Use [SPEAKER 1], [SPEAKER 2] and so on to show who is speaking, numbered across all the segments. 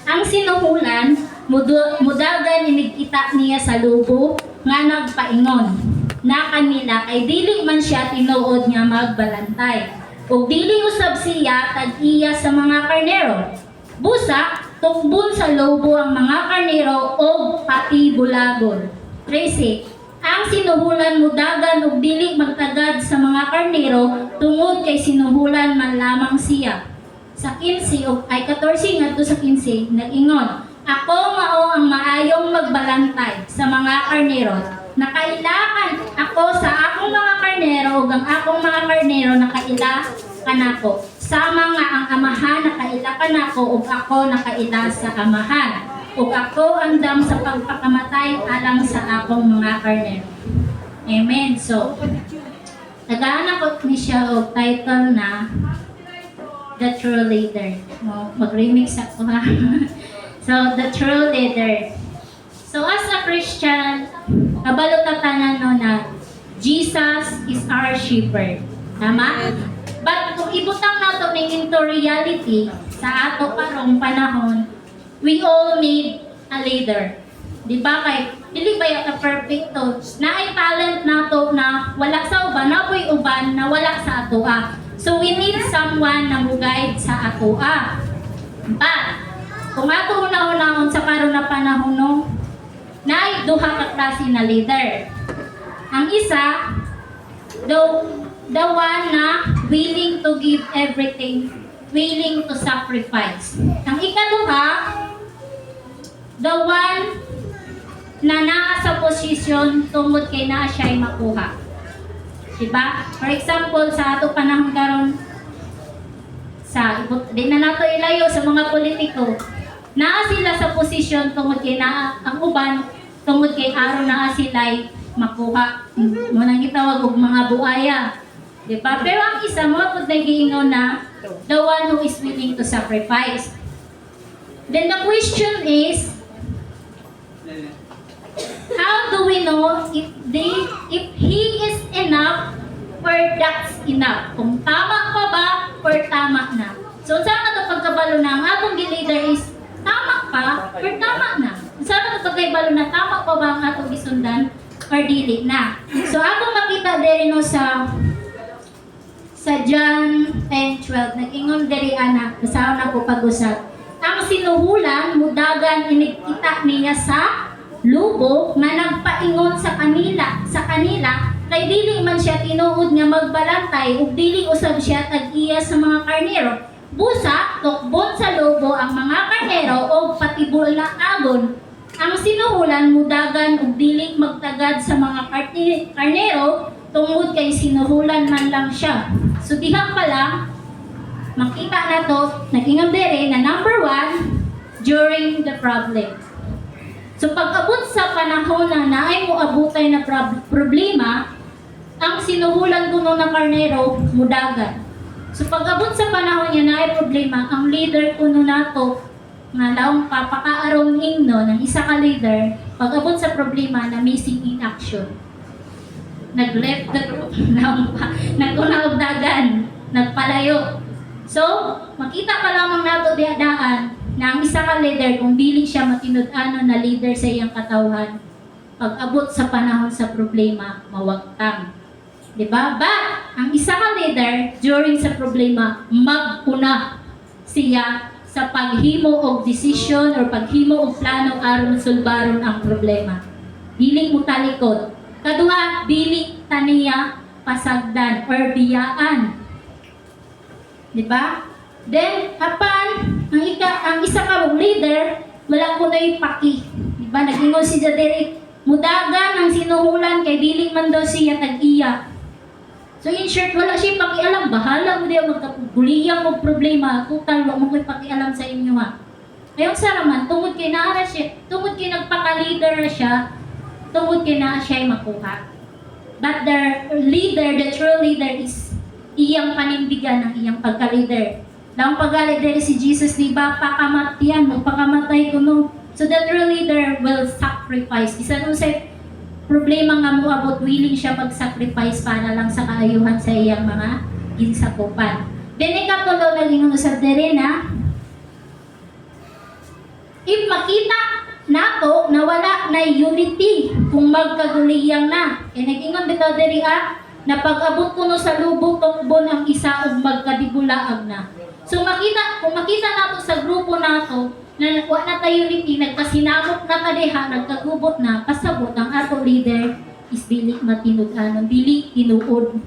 [SPEAKER 1] ang sinuhulan mudagan inigkita niya sa lubo nga nagpaingon na kanila kay dili man siya tinuod nga magbalantay ug dili usab siya tag-iya sa mga karnero. Busa tukbon sa lobo ang mga karnero o pati bulagon. 13. Ang sinuhulan mudagan ug dili magtagad sa mga karnero tungod kay sinuhulan man lamang siya. Sa 15 ug ay 14 ngadto sa 15 nag-ingon, ako mao ang maayong magbalantay sa mga karnero. Nakailakan ako sa akong mga karnero ug ang akong mga karnero nakaila kanako. Sama nga ang amahan nakaila kanako ug ako nakaila sa amahan. Ug ako andam sa pagpakamatay alang sa akong mga karnero. Amen. So, nag-aanakot ni siya og title na The True Leader. Mag-remix ako ha. So, The True Leader. So, as a Christian, kabalo tatanan no na Jesus is our shepherd. Tama? But kung ibutang nato ning into reality sa ato karong panahon, we all need a leader. Di ba kay dili ba yung perfecto? Naay talent nato na wala sa uban, napoy uban na wala sa atoa. So we need someone na mo-guide sa atoa. But kung ato una-unahon sa karon na panahon no, naay duha ka klase na leader. Ang isa, the one na willing to give everything, willing to sacrifice. Ang ikaduha, the one na naa sa posisyon tungod kay naa siya ay makuha. Diba? For example, sa ato panahon karon di na nato ilayo sa mga politiko. Naa sila sa posisyon tungod kay naa ang uban tungod kay aron naa sila ay makuha. Muna gitawag og mga buaya. Diba? Pero ang isa mo pud nagiingon na the one who is willing to sacrifice. Then the question is, how do we know if he is enough or that's enough? Kung tama pa ba or tama na? So saan na pagkabalo na ang atong leader is tama pa or tama na? Saan na pagkabalo na tama pa ba ang atong gisundan or dili na? So atong makita diri no sa John 10:12 nag-ingon diri ana usahaw na ko pag-usap. Ang sinuhulan mudagan inigkita niya sa lubo nga nagpaingon sa kanila kay dili man siya tinuod nga magbalantay ug dili usab siya tag-iya sa mga karnero. Busa tukbon sa lubo ang mga karnero o pati bulagon. Ang sinuhulan mudagan ug dili magtagad sa mga karnero tungod kay sinuhulan man lang siya. So diha pa lang makita na to nag-ingon diri na number 1 during the problem. So pag-abot sa panahon na naay mo abutay na problema, ang sinuhulan kuno na karnero mudagan. So pag-abot sa panahon niya naay problema, ang leader kuno nato nga laong papakaaron ingno ng isa ka leader, pag-abot sa problema na missing in action. Nag-left the group, nagkunaog dagan, nagpalayo. So, makita pa lamang nato diadaan na ang isa ka leader, kung dili siya matinud-ano na leader sa iyang katawhan, pag-abot sa panahon sa problema, mawagtang. Diba? But, ang isa ka leader, during sa problema, magpuna siya sa paghimo og decision or paghimo og plano aron sulbaron ang problema. Dili mo talikod. Kaduha, dili taniya pasagdan or biyaan. Diba? Then, apan, ang isa ka leader, wala ko na yung paki. Diba? Nag-ingon si Derek, mudagan ang sinuhulan kay dili man daw siya tag-iya. So in short, wala siya pakialam. Bahala mo diya magkapuliyang mo problema. Total, wala mo ko'y pakialam sa inyo ha. Ngayon sa naman, tungod kay naara siya, tungod kay nagpaka-leader na siya, tungod kay naa siya ay makuha. But the leader, the true leader is iyang panindigan ng iyang pagka-leader. Daong pag-leader si Jesus, di ba? Pakamatian, magpakamatay ko no. So the true leader will sacrifice. Isa nung sa problema nga mo abot, willing siya pag-sacrifice para lang sa kaayuhan sa iyang mga ginsakupan. Then ikatulo na lingon sa dere na if makita nato na wala na unity kung magkaguliyang na. Kaya nag-ingon bitaw diri na pag-abot kuno sa lubok tukbon ang isa ug magkadibulaag na. So kung makita nato sa grupo nato na wa na tayo unity, nagkasinamot na kadiha, nagkagubot na, pasabot ang ato leader is dili matinud-anon, dili tinuod.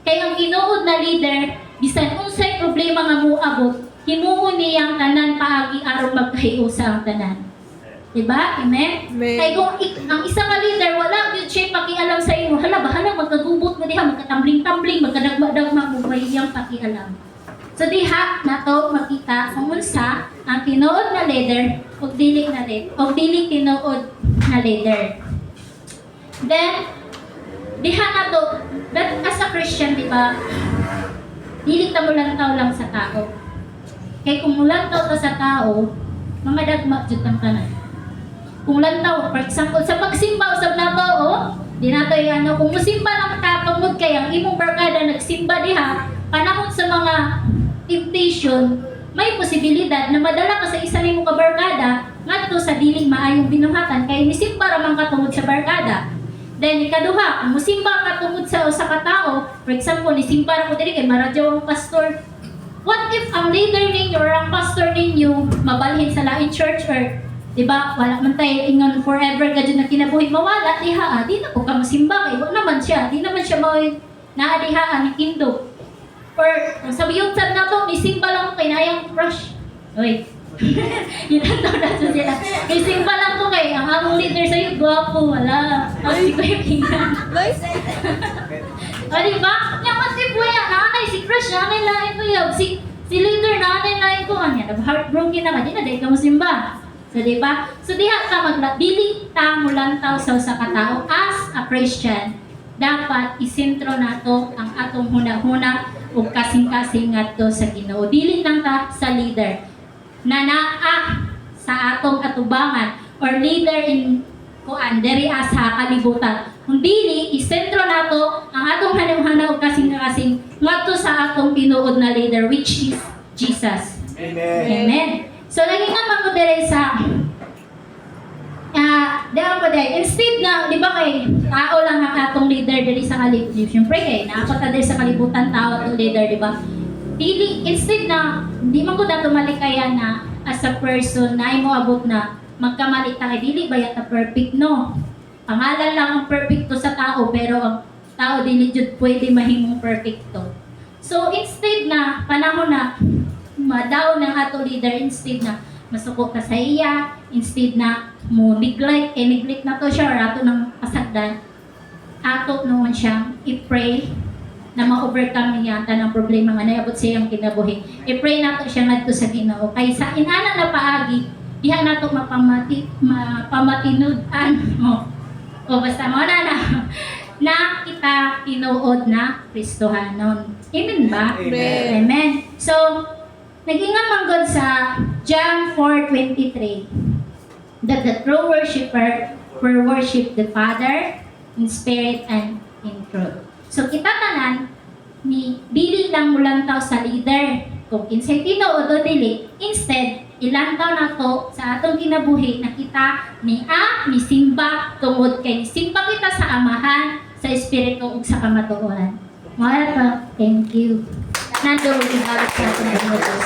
[SPEAKER 1] Kaya ang tinuod na leader, bisan unsay problema nga moabot, himuon niyang tanan paagi aron magkahiusa ang tanan. Diba? Amen? Kaya kung ang isa ka leader, wala yun siya pakialam sa inyo, bahala, magkagubot mo diha, magkatambling-tambling, magkadagma-dagma mo, iyang pakialam. So diha na to makita kung unsa ang tinuod na leader o dili tinuod na leader. Then diha na to, that as a Christian, di ba? Dili ta mulantaw lang sa tao. Kay kung mulantaw ka sa tao, mga dagma jud ang tanan. Kung lantaw, for example, sa pagsimba usab na to, di na to kung musimba lang ka tungod kay ang imong barkada nagsimba diha, panahon sa mga temptation, may posibilidad na madala ka sa isa nimo ka barkada ngadto sa dili maayong binuhatan kay misimba ra man ka tungod sa barkada. Then ikaduha, kung musimba ka tungod sa usa ka tawo, for example, nisimba ra ko diri kay maradyaw ang pastor. What if ang leader ninyo or ang pastor ninyo mabalhin sa lain church or diba, wala man tayo ingon forever ka dyan na kinabuhi, mawala diha, di na po ka masimba kay wala naman siya, di naman siya naadihaan ng kindog. Or kung sabi yung sad na to, misimba lang ko kay nayang crush. Uy, yun ang to na sila. Misimba lang ko kay ang among leader sa'yo, gwapo, wala. Kasi ko yung kinggan. O diba? Yung mas si Buya, nanay, si crush, nanay lain ko yun. Si leader, nanay lain ko. Kanya, heartbroken na ka, di na dahil ka masimba. So, diba? So, diha ka dili ta mulantaw sa usa ka tawo as a Christian. Dapat isentro nato ang atong huna-huna o kasing-kasing ngadto sa Ginoo. Dili lang ta sa leader na naa sa atong atubangan or leader in diri sa kalibutan. Kung dili isentro nato ang atong hanung-hana o kasing-kasing ngadto sa atong tinuod na leader which is Jesus.
[SPEAKER 2] Amen.
[SPEAKER 1] Amen. So, lagi nga man ko dire sa instead na, di ba kay tao lang ang atong leader diri sa kalibutan. Siyempre kay naapata diri sa kalibutan tao atong leader, di ba? Dili, instead na, di man ko dato malikaya na as a person na imo abot na magkamali ta kay dili ba yata perfect, no? Pangalan lang ang perfecto sa tao pero ang tao dili jud pwede mahimong perfecto. So instead na panahon na madaw ng ato leader, instead na masuko ka sa iya, instead na mo neglect na to siya or ato ng pasagdan, ato naman siyang i-pray na ma-overcome niya ng problema nga naabot sa iyang kinabuhi. I-pray nato siya ngadto sa Ginoo kay sa inana na paagi diha nato mapamatinud-an o basta mo na kita tinuod na Kristohanon. Amen ba?
[SPEAKER 2] Amen.
[SPEAKER 1] Amen. So nag-ingat man God sa John 4:23 that the true worshiper will worship the Father in spirit and in truth. So kita tanan ni dili lang mulantaw sa leader kung kinsay tinuod o dili, instead ilantaw nato sa atong kinabuhi na kita ni simba tungod kay simba kita sa Amahan, sa Espiritu ug sa kamatuoran. Thank you. Nandoon ibalik sa ating Diyos.